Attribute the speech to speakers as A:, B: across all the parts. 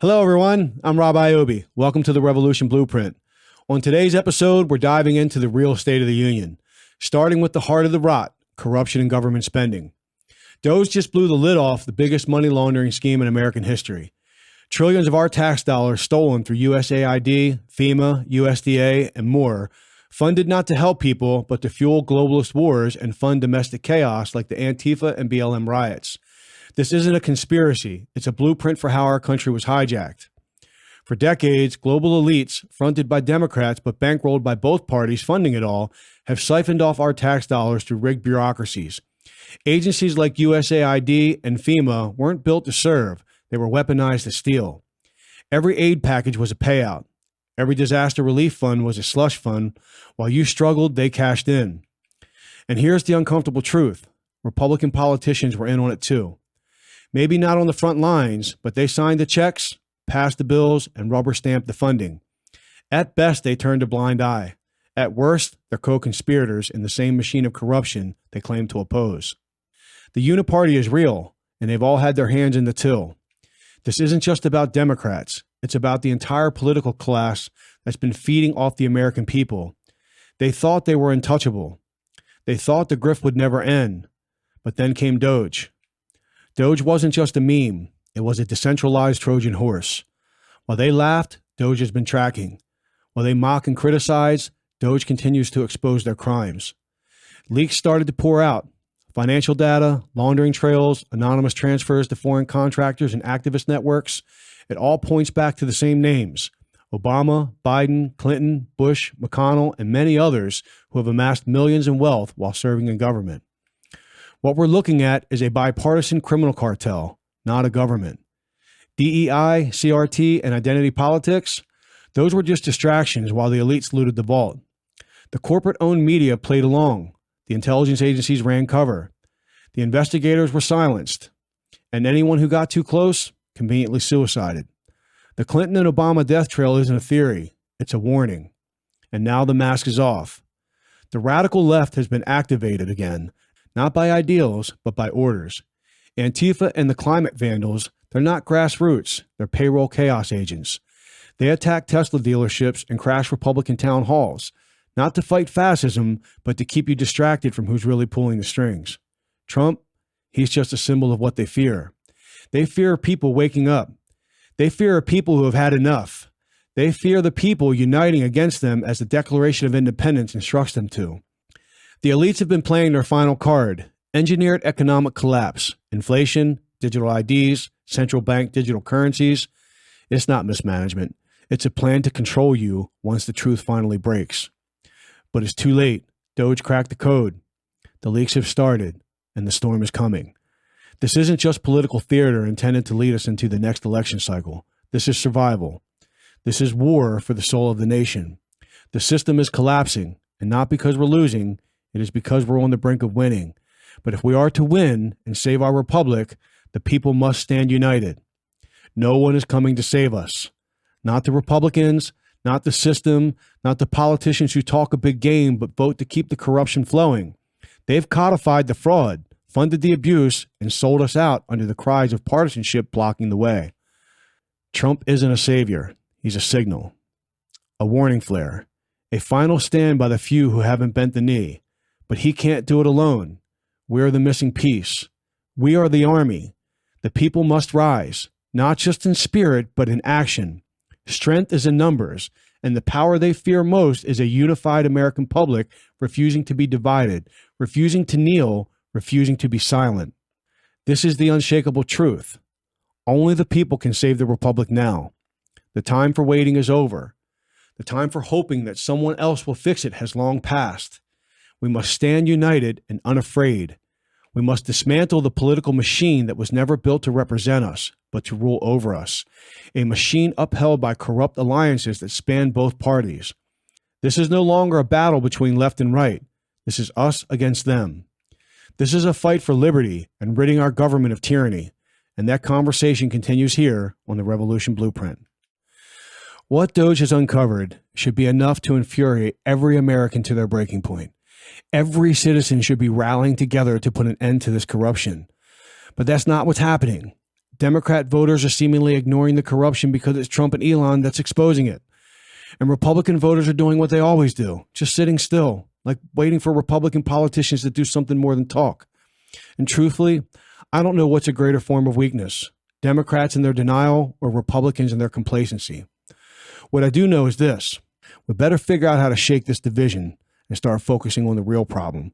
A: Hello, everyone. I'm Rob Iobi. Welcome to the Revolution Blueprint. On today's episode, we're diving into the real state of the union, starting with the heart of the rot, corruption and government spending. DOGE just blew the lid off the biggest money laundering scheme in American history. Trillions of our tax dollars stolen through USAID, FEMA, USDA, and more, funded not to help people, but to fuel globalist wars and fund domestic chaos like the Antifa and BLM riots. This isn't a conspiracy. It's a blueprint for how our country was hijacked. For decades, global elites, fronted by Democrats but bankrolled by both parties funding it all, have siphoned off our tax dollars through rigged bureaucracies. Agencies like USAID and FEMA weren't built to serve. They were weaponized to steal. Every aid package was a payout. Every disaster relief fund was a slush fund. While you struggled, they cashed in. And here's the uncomfortable truth. Republican politicians were in on it too. Maybe not on the front lines, but they signed the checks, passed the bills, and rubber-stamped the funding. At best, they turned a blind eye. At worst, they're co-conspirators in the same machine of corruption they claim to oppose. The uniparty is real, and they've all had their hands in the till. This isn't just about Democrats. It's about the entire political class that's been feeding off the American people. They thought they were untouchable. They thought the grift would never end. But then came DOGE. DOGE wasn't just a meme. It was a decentralized Trojan horse. While they laughed, DOGE has been tracking. While they mock and criticize, DOGE continues to expose their crimes. Leaks started to pour out. Financial data, laundering trails, anonymous transfers to foreign contractors and activist networks. It all points back to the same names: Obama, Biden, Clinton, Bush, McConnell, and many others who have amassed millions in wealth while serving in government. What we're looking at is a bipartisan criminal cartel, not a government. DEI, CRT, and identity politics, those were just distractions while the elites looted the vault. The corporate-owned media played along. The intelligence agencies ran cover. The investigators were silenced. And anyone who got too close conveniently suicided. The Clinton and Obama death trail isn't a theory. It's a warning. And now the mask is off. The radical left has been activated again, not by ideals, but by orders. Antifa and the climate vandals, they're not grassroots. They're payroll chaos agents. They attack Tesla dealerships and crash Republican town halls, not to fight fascism, but to keep you distracted from who's really pulling the strings. Trump, he's just a symbol of what they fear. They fear people waking up. They fear people who have had enough. They fear the people uniting against them as the Declaration of Independence instructs them to. The elites have been playing their final card: engineered economic collapse, inflation, digital IDs, central bank digital currencies. It's not mismanagement. It's a plan to control you once the truth finally breaks. But it's too late. DOGE cracked the code. The leaks have started, and the storm is coming. This isn't just political theater intended to lead us into the next election cycle. This is survival. This is war for the soul of the nation. The system is collapsing, and not because we're losing. It is because we're on the brink of winning. But if we are to win and save our republic, the people must stand united. No one is coming to save us. Not the Republicans, not the system, not the politicians who talk a big game but vote to keep the corruption flowing. They've codified the fraud, funded the abuse, and sold us out under the cries of partisanship blocking the way. Trump isn't a savior. He's a signal, a warning flare, a final stand by the few who haven't bent the knee. But he can't do it alone. We are the missing piece. We are the army. The people must rise, not just in spirit, but in action. Strength is in numbers, and the power they fear most is a unified American public refusing to be divided, refusing to kneel, refusing to be silent. This is the unshakable truth. Only the people can save the republic now. The time for waiting is over. The time for hoping that someone else will fix it has long passed. We must stand united and unafraid. We must dismantle the political machine that was never built to represent us, but to rule over us. A machine upheld by corrupt alliances that span both parties. This is no longer a battle between left and right. This is us against them. This is a fight for liberty and ridding our government of tyranny. And that conversation continues here on the Revolution Blueprint. What DOGE has uncovered should be enough to infuriate every American to their breaking point. Every citizen should be rallying together to put an end to this corruption. But that's not what's happening. Democrat voters are seemingly ignoring the corruption because it's Trump and Elon that's exposing it. And Republican voters are doing what they always do, just sitting still, like waiting for Republican politicians to do something more than talk. And truthfully, I don't know what's a greater form of weakness, Democrats in their denial or Republicans in their complacency. What I do know is this: we better figure out how to shake this division and start focusing on the real problem,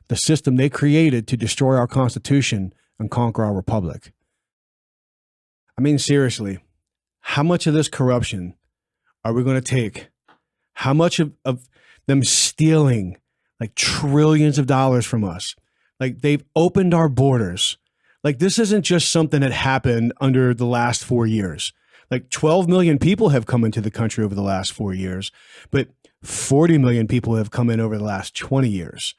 A: the system they created to destroy our Constitution and conquer our republic. I mean, seriously, how much of this corruption are we going to take? How much of them stealing like trillions of dollars from us? Like, they've opened our borders. Like, this isn't just something that happened under the last 4 years. Like 12 million people have come into the country over the last 4 years, but 40 million people have come in over the last 20 years.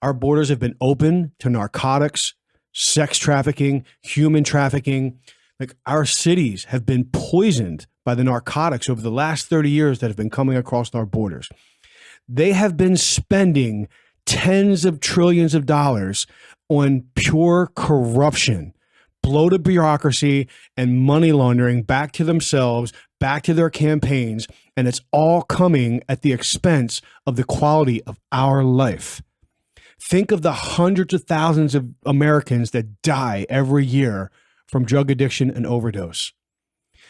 A: Our borders have been open to narcotics, sex trafficking, human trafficking. Like, our cities have been poisoned by the narcotics over the last 30 years that have been coming across our borders. They have been spending tens of trillions of dollars on pure corruption, bloated bureaucracy, and money laundering back to themselves, back to their campaigns. And it's all coming at the expense of the quality of our life. Think of the hundreds of thousands of Americans that die every year from drug addiction and overdose.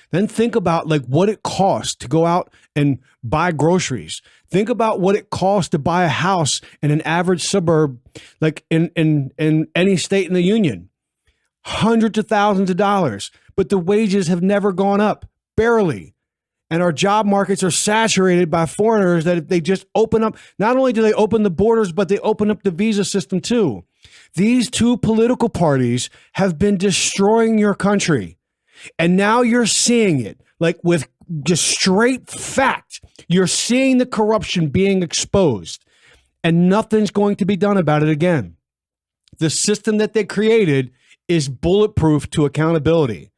A: Then think about like what it costs to go out and buy groceries. Think about what it costs to buy a house in an average suburb, like in any state in the union. Hundreds of thousands of dollars, but the wages have never gone up, barely. And our job markets are saturated by foreigners that if they just open up, not only do they open the borders, but they open up the visa system too. These two political parties have been destroying your country. And now you're seeing it, like with just straight fact. You're seeing the corruption being exposed, and nothing's going to be done about it again. The system that they created is bulletproof to accountability.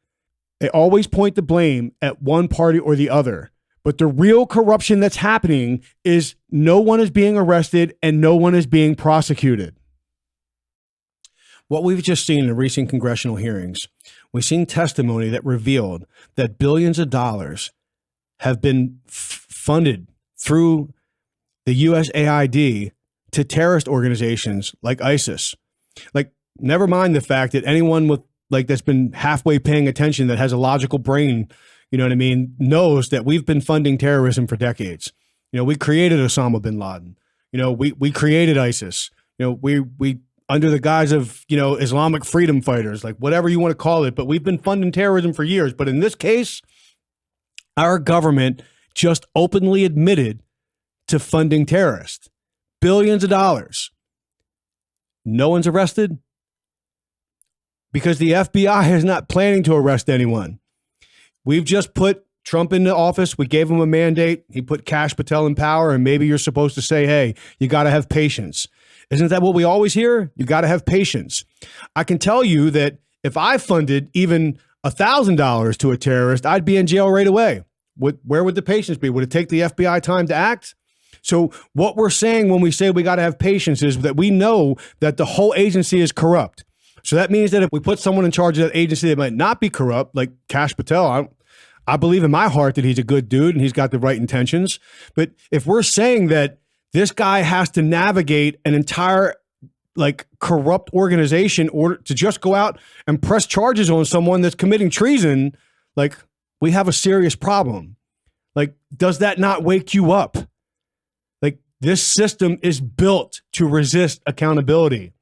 A: They always point the blame at one party or the other. But the real corruption that's happening is no one is being arrested and no one is being prosecuted. What we've just seen in recent congressional hearings, we've seen testimony that revealed that billions of dollars have been funded through the USAID to terrorist organizations like ISIS. Like, never mind the fact that anyone with like that's been halfway paying attention, that has a logical brain, you know what I mean, knows that we've been funding terrorism for decades. You know, we created Osama bin Laden. You know, we created ISIS. You know, we under the guise of, you know, Islamic freedom fighters, like whatever you want to call it, but we've been funding terrorism for years. But in this case, our government just openly admitted to funding terrorists. Billions of dollars. No one's arrested because the FBI is not planning to arrest anyone. We've just put Trump into office. We gave him a mandate. He put Kash Patel in power, and maybe you're supposed to say, hey, you got to have patience. Isn't that what we always hear? You got to have patience. I can tell you that if I funded even $1,000 to a terrorist, I'd be in jail right away. Where would the patience be? Would it take the FBI time to act? So what we're saying when we say we got to have patience is that we know that the whole agency is corrupt. So that means that if we put someone in charge of that agency that might not be corrupt, like Kash Patel, I believe in my heart that he's a good dude and he's got the right intentions. But if we're saying that this guy has to navigate an entire like corrupt organization or to just go out and press charges on someone that's committing treason, like, we have a serious problem. Like, does that not wake you up? Like, this system is built to resist accountability.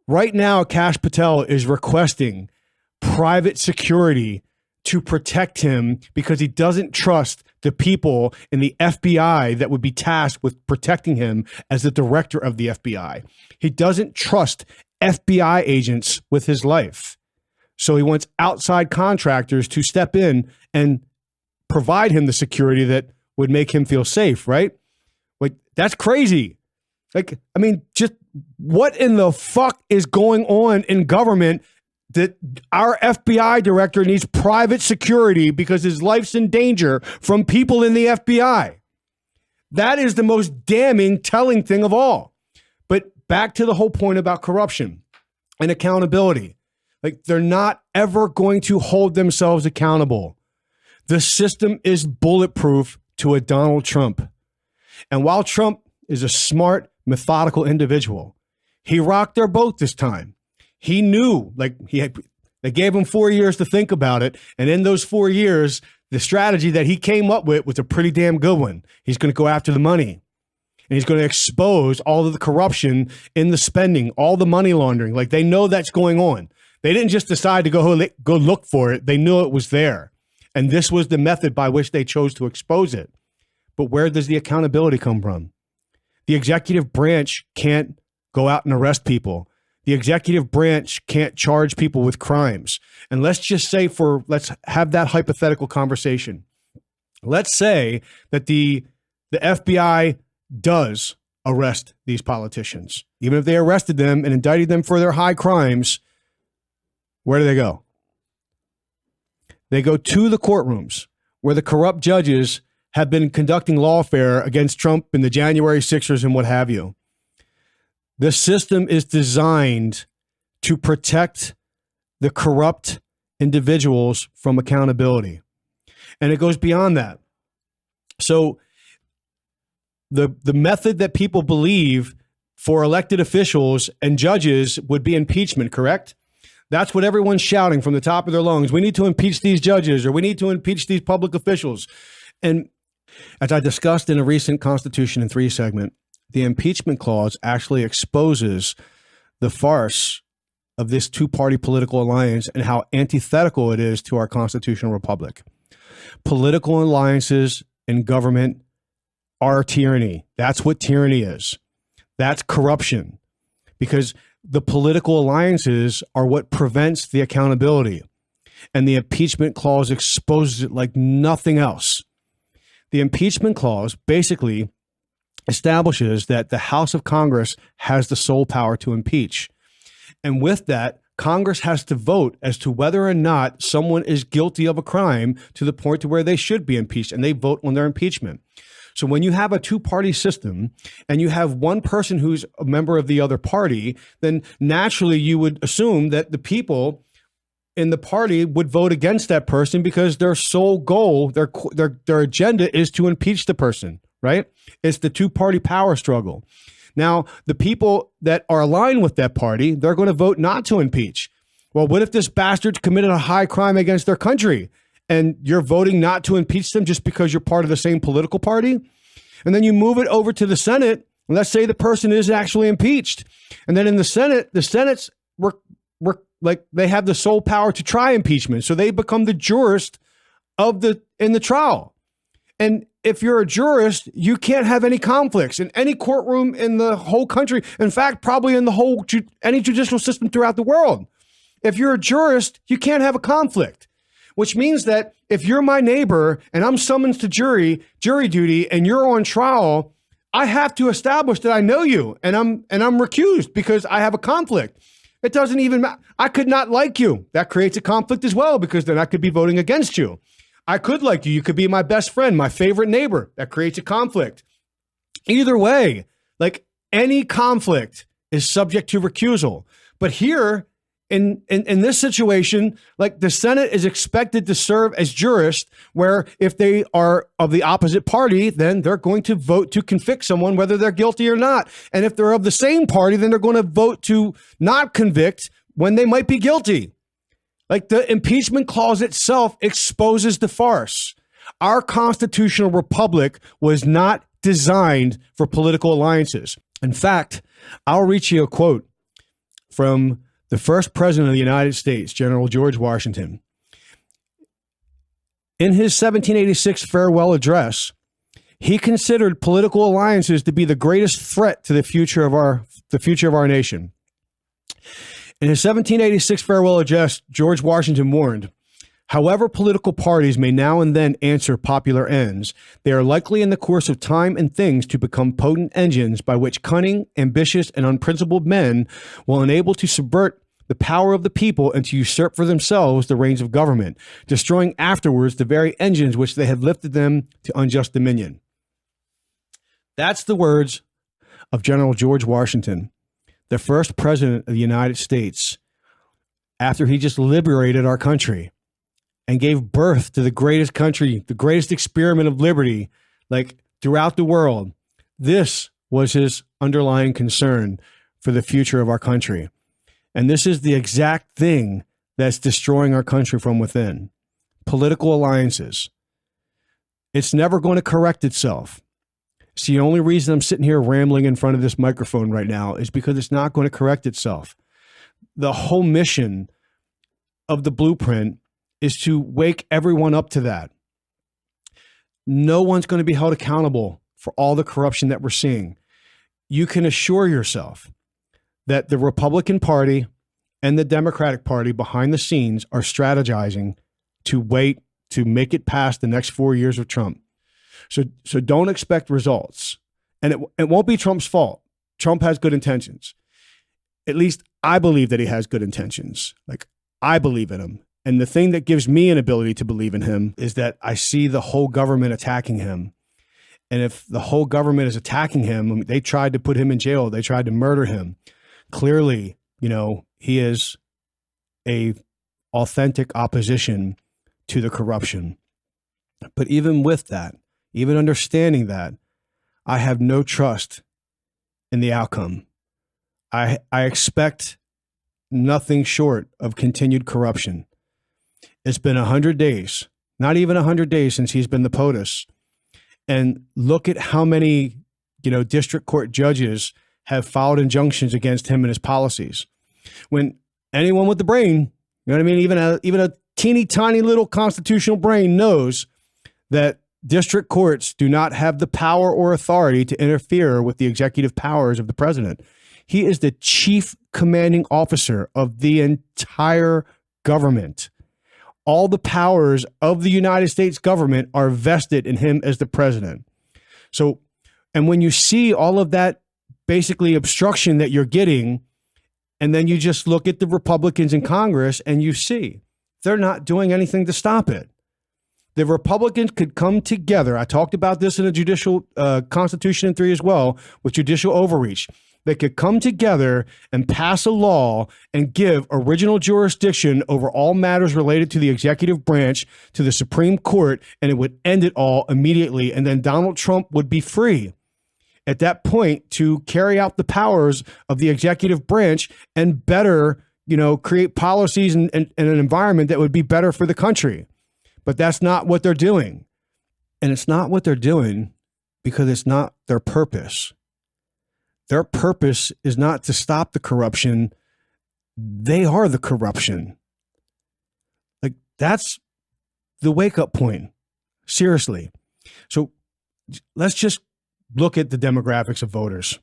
A: Right now, Kash Patel is requesting private security to protect him because he doesn't trust the people in the FBI that would be tasked with protecting him as the director of the FBI. He doesn't trust FBI agents with his life. So he wants outside contractors to step in and provide him the security that would make him feel safe, right? Like, that's crazy. Like, I mean, just what in the fuck is going on in government that our FBI director needs private security because his life's in danger from people in the FBI? That is the most damning, telling thing of all. But back to the whole point about corruption and accountability. Like, they're not ever going to hold themselves accountable. The system is bulletproof to a Donald Trump. And while Trump is a smart, methodical individual, he rocked their boat this time. He knew, they gave him 4 years to think about it. And in those 4 years, the strategy that he came up with was a pretty damn good one. He's going to go after the money. And he's going to expose all of the corruption in the spending, all the money laundering. Like, they know that's going on. They didn't just decide to go look for it. They knew it was there. And this was the method by which they chose to expose it. But where does the accountability come from? The executive branch can't go out and arrest people. The executive branch can't charge people with crimes. And let's just say let's have that hypothetical conversation. Let's say that the FBI does arrest these politicians. Even if they arrested them and indicted them for their high crimes, where do they go? They go to the courtrooms where the corrupt judges have been conducting lawfare against Trump and the January 6ers and what have you. The system is designed to protect the corrupt individuals from accountability. And it goes beyond that. So the method that people believe for elected officials and judges would be impeachment, correct? That's what everyone's shouting from the top of their lungs. We need to impeach these judges, or we need to impeach these public officials. And as I discussed in a recent Constitution in 3 segment, the impeachment clause actually exposes the farce of this two-party political alliance and how antithetical it is to our constitutional republic. Political alliances in government are tyranny. That's what tyranny is. That's corruption, because the political alliances are what prevents the accountability. And the impeachment clause exposes it like nothing else. The impeachment clause basically establishes that the House of Congress has the sole power to impeach. And with that, Congress has to vote as to whether or not someone is guilty of a crime to the point to where they should be impeached, and they vote on their impeachment. So when you have a two-party system and you have one person who's a member of the other party, then naturally you would assume that the people in the party would vote against that person because their sole goal, their agenda is to impeach the person, right? It's the two-party power struggle. Now, the people that are aligned with that party, they're going to vote not to impeach. Well, what if this bastard committed a high crime against their country and you're voting not to impeach them just because you're part of the same political party? And then you move it over to the Senate. And let's say the person is actually impeached. And then in the Senate's like they have the sole power to try impeachment. So they become the jurist in the trial. And if you're a jurist, you can't have any conflicts in any courtroom in the whole country. In fact, probably in the whole, any judicial system throughout the world. If you're a jurist, you can't have a conflict, which means that if you're my neighbor and I'm summoned to jury duty and you're on trial, I have to establish that I know you and I'm recused because I have a conflict. It doesn't even matter. I could not like you. That creates a conflict as well, because then I could be voting against you. I could like you. You could be my best friend, my favorite neighbor. That creates a conflict. Either way, like any conflict is subject to recusal. But here in this situation, like the Senate is expected to serve as jurist, where if they are of the opposite party, then they're going to vote to convict someone, whether they're guilty or not. And if they're of the same party, then they're going to vote to not convict when they might be guilty. Like the impeachment clause itself exposes the farce. Our constitutional republic was not designed for political alliances. In fact, I'll read you a quote from the first president of the United States, General George Washington. In his 1786 farewell address, he considered political alliances to be the greatest threat to the future of our nation. In his 1786 farewell address, George Washington warned, "However political parties may now and then answer popular ends, they are likely in the course of time and things to become potent engines by which cunning, ambitious, and unprincipled men will enable to subvert the power of the people and to usurp for themselves the reins of government, destroying afterwards the very engines which they have lifted them to unjust dominion." That's the words of General George Washington, the first president of the United States, after he just liberated our country and gave birth to the greatest country, the greatest experiment of liberty, like throughout the world. This was his underlying concern for the future of our country. And this is the exact thing that's destroying our country from within. Political alliances. It's never going to correct itself. It's the only reason I'm sitting here rambling in front of this microphone right now is because it's not going to correct itself. The whole mission of the blueprint is to wake everyone up to that. No one's going to be held accountable for all the corruption that we're seeing. You can assure yourself that the Republican Party and the Democratic Party behind the scenes are strategizing to wait to make it past the next 4 years of Trump. So don't expect results. And it won't be Trump's fault. Trump has good intentions. At least I believe that he has good intentions. Like, I believe in him. And the thing that gives me an ability to believe in him is that I see the whole government attacking him. And if the whole government is attacking him, I mean, they tried to put him in jail. They tried to murder him. Clearly, he is a authentic opposition to the corruption. But even with that, even understanding that, I have no trust in the outcome. I expect nothing short of continued corruption. It's been 100 days, not even 100 days since he's been the POTUS. And look at how many, district court judges have filed injunctions against him and his policies. When anyone with the brain, you know what I mean? Even a teeny tiny little constitutional brain knows that district courts do not have the power or authority to interfere with the executive powers of the president. He is the chief commanding officer of the entire government. All the powers of the United States government are vested in him as the president. So, and when you see all of that basically obstruction that you're getting, and then you just look at the Republicans in Congress and you see they're not doing anything to stop it. The Republicans could come together. I talked about this in a judicial Constitution in 3 as well, with judicial overreach. They could come together and pass a law and give original jurisdiction over all matters related to the executive branch to the Supreme Court, and it would end it all immediately. And then Donald Trump would be free at that point to carry out the powers of the executive branch and better, create policies and an environment that would be better for the country. But that's not what they're doing. And it's not what they're doing because it's not their purpose. Their purpose is not to stop the corruption. They are the corruption. Like, that's the wake-up point. Seriously. So let's just look at the demographics of voters.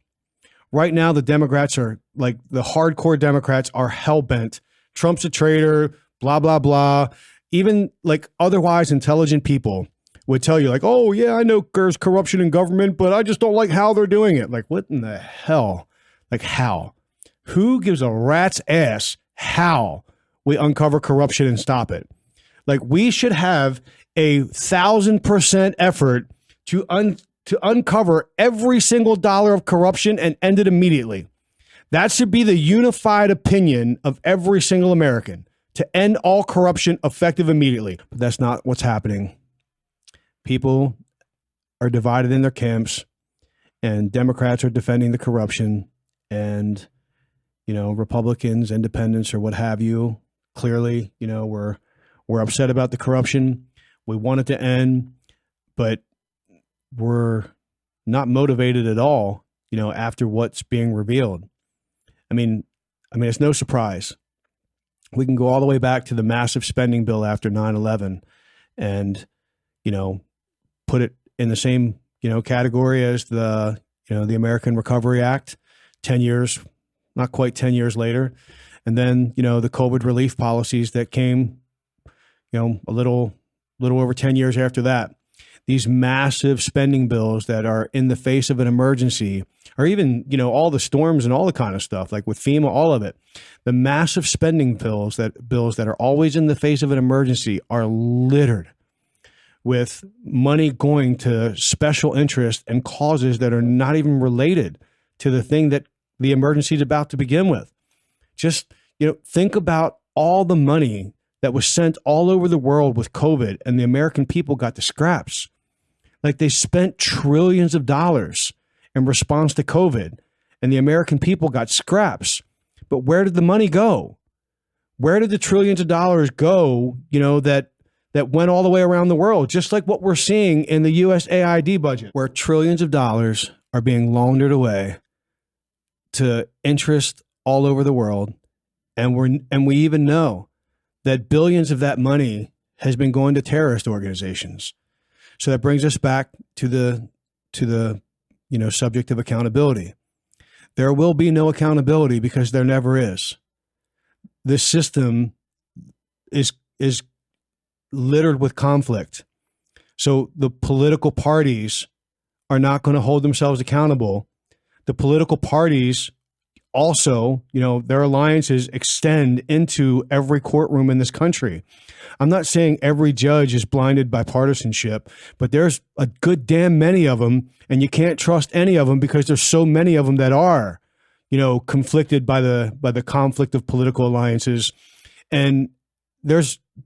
A: Right now, the Democrats are, like, the hardcore Democrats are hell-bent. Trump's a traitor, blah, blah, blah. Even, like, otherwise intelligent people would tell you, like, oh, yeah, I know there's corruption in government, but I just don't like how they're doing it. Like, what in the hell? Like, how? Who gives a rat's ass how we uncover corruption and stop it? Like, we should have 1,000% effort to uncover every single dollar of corruption and end it immediately. That should be the unified opinion of every single American, to end all corruption effective immediately. But that's not what's happening. People are divided in their camps, and Democrats are defending the corruption, and, Republicans, independents, or what have you, clearly, we're upset about the corruption. We want it to end, but we're not motivated at all, after what's being revealed. I mean, it's no surprise. We can go all the way back to the massive spending bill after 9/11 and, put it in the same, category as the American Recovery Act 10 years, not quite 10 years later. And then, the COVID relief policies that came, a little over 10 years after that. These massive spending bills that are in the face of an emergency, or even, all the storms and all the kind of stuff, like with FEMA, all of it. The massive spending bills that are always in the face of an emergency are littered with money going to special interest and causes that are not even related to the thing that the emergency is about to begin with. Just, think about all the money that was sent all over the world with COVID, and the American people got the scraps. Like, they spent trillions of dollars in response to COVID, and the American people got scraps. But where did the money go? Where did the trillions of dollars go, that went all the way around the world? Just like what we're seeing in the USAID budget, where trillions of dollars are being laundered away to interest all over the world. And we even know that billions of that money has been going to terrorist organizations. So that brings us back to the subject of accountability. There will be no accountability because there never is. This system is littered with conflict. So the political parties are not going to hold themselves accountable. The political parties also, their alliances extend into every courtroom in this country. I'm not saying every judge is blinded by partisanship, but there's a good damn many of them, and you can't trust any of them because there's so many of them that are, conflicted by the conflict of political alliances. And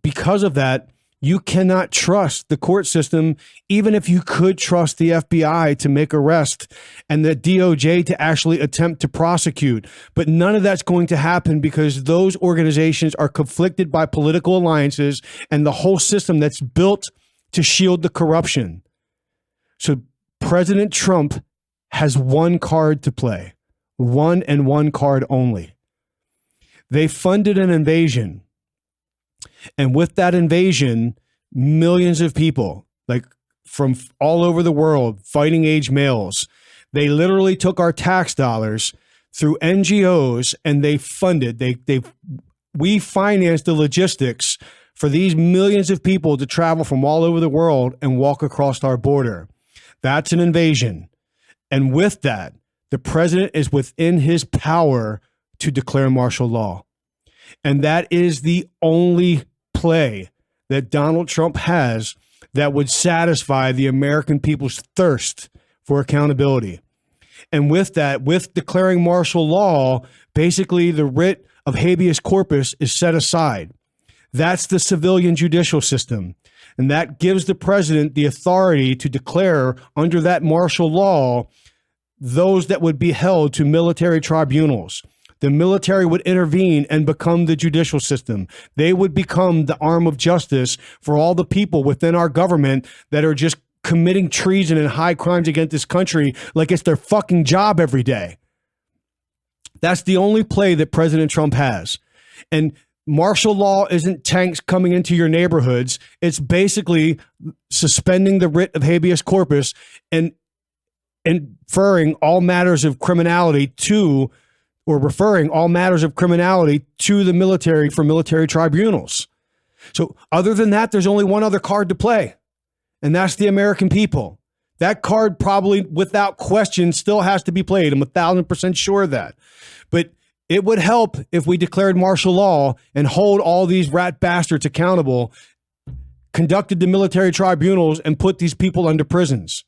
A: because of that, you cannot trust the court system, even if you could trust the FBI to make arrests and the DOJ to actually attempt to prosecute. But none of that's going to happen because those organizations are conflicted by political alliances and the whole system that's built to shield the corruption. So President Trump has one card to play, one and one card only. They funded an invasion. And with that invasion, millions of people, like from all over the world, fighting age males, they literally took our tax dollars through NGOs and they funded, we financed the logistics for these millions of people to travel from all over the world and walk across our border. That's an invasion. And with that, the president is within his power to declare martial law. And that is the only play that Donald Trump has that would satisfy the American people's thirst for accountability. And with that, with declaring martial law, basically the writ of habeas corpus is set aside. That's the civilian judicial system. And that gives the president the authority to declare under that martial law those that would be held to military tribunals. The military would intervene and become the judicial system. They would become the arm of justice for all the people within our government that are just committing treason and high crimes against this country like it's their fucking job every day. That's the only play that President Trump has. And martial law isn't tanks coming into your neighborhoods. It's basically suspending the writ of habeas corpus and referring all matters of criminality to the military for military tribunals. So other than that, there's only one other card to play, and that's the American people. That card probably without question still has to be played. I'm 1,000% sure of that. But it would help if we declared martial law and hold all these rat bastards accountable, conducted the military tribunals, and put these people under prisons.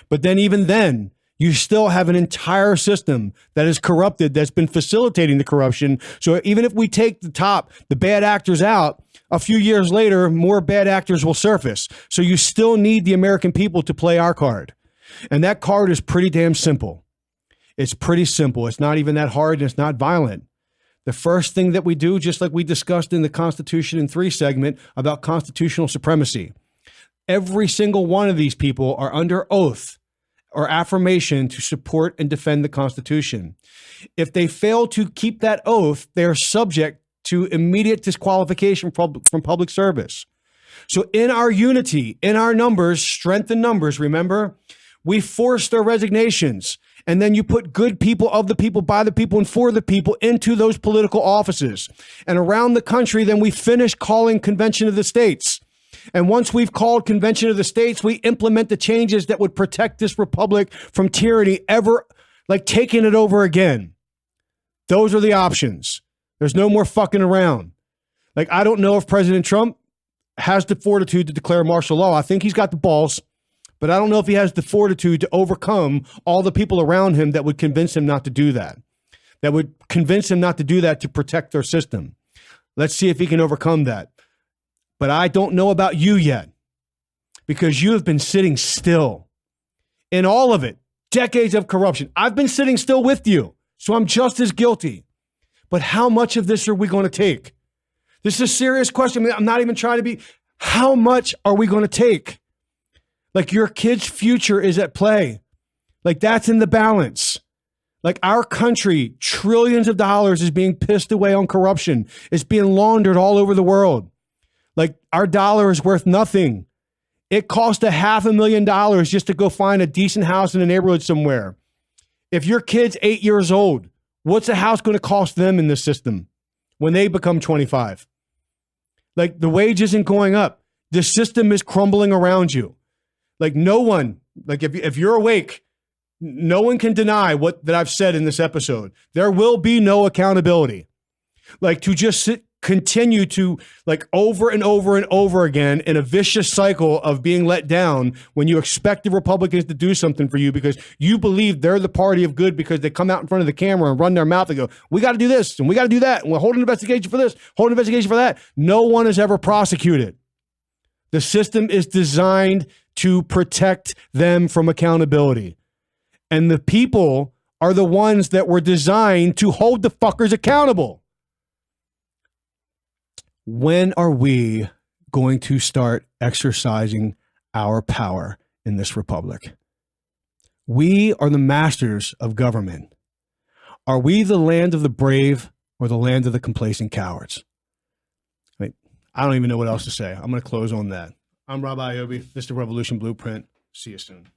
A: But then even then, you still have an entire system that is corrupted, that's been facilitating the corruption. So even if we take the bad actors out, a few years later, more bad actors will surface. So you still need the American people to play our card. And that card is pretty damn simple. It's pretty simple. It's not even that hard, and it's not violent. The first thing that we do, just like we discussed in the Constitution in 3 segment about constitutional supremacy, every single one of these people are under oath or affirmation to support and defend the Constitution. If they fail to keep that oath, they are subject to immediate disqualification from public service. So in our unity, in our numbers, strength in numbers, remember, we forced their resignations. And then you put good people, of the people, by the people, and for the people into those political offices. And around the country, then we finish calling Convention of the States. And once we've called Convention of the States, we implement the changes that would protect this republic from tyranny ever, like taking it over again. Those are the options. There's no more fucking around. Like, I don't know if President Trump has the fortitude to declare martial law. I think he's got the balls, but I don't know if he has the fortitude to overcome all the people around him that would convince him not to do that. That would convince him not to do that to protect their system. Let's see if he can overcome that. But I don't know about you yet, because you have been sitting still in all of it. Decades of corruption. I've been sitting still with you, so I'm just as guilty. But how much of this are we going to take? This is a serious question. I'm not even trying to be. How much are we going to take? Like, your kid's future is at play. Like, that's in the balance. Like, our country, trillions of dollars is being pissed away on corruption. It's being laundered all over the world. Like, our dollar is worth nothing. It cost $500,000 just to go find a decent house in a neighborhood somewhere. If your kid's 8 years old, what's a house going to cost them in this system when they become 25? Like, the wage isn't going up. The system is crumbling around you. Like, no one, like, if you're awake, no one can deny that I've said in this episode. There will be no accountability. Like, to just continue to, like, over and over and over again in a vicious cycle of being let down when you expect the Republicans to do something for you because you believe they're the party of good because they come out in front of the camera and run their mouth and go, we got to do this and we got to do that. And we'll hold an investigation for this, hold an investigation for that. No one is ever prosecuted. The system is designed to protect them from accountability. And the people are the ones that were designed to hold the fuckers accountable. When are we going to start exercising our power in this republic? We are the masters of government. Are we the land of the brave or the land of the complacent cowards? I don't even know what else to say. I'm going to close on that. I'm Rob Iobi. This is the Revolution Blueprint. See you soon.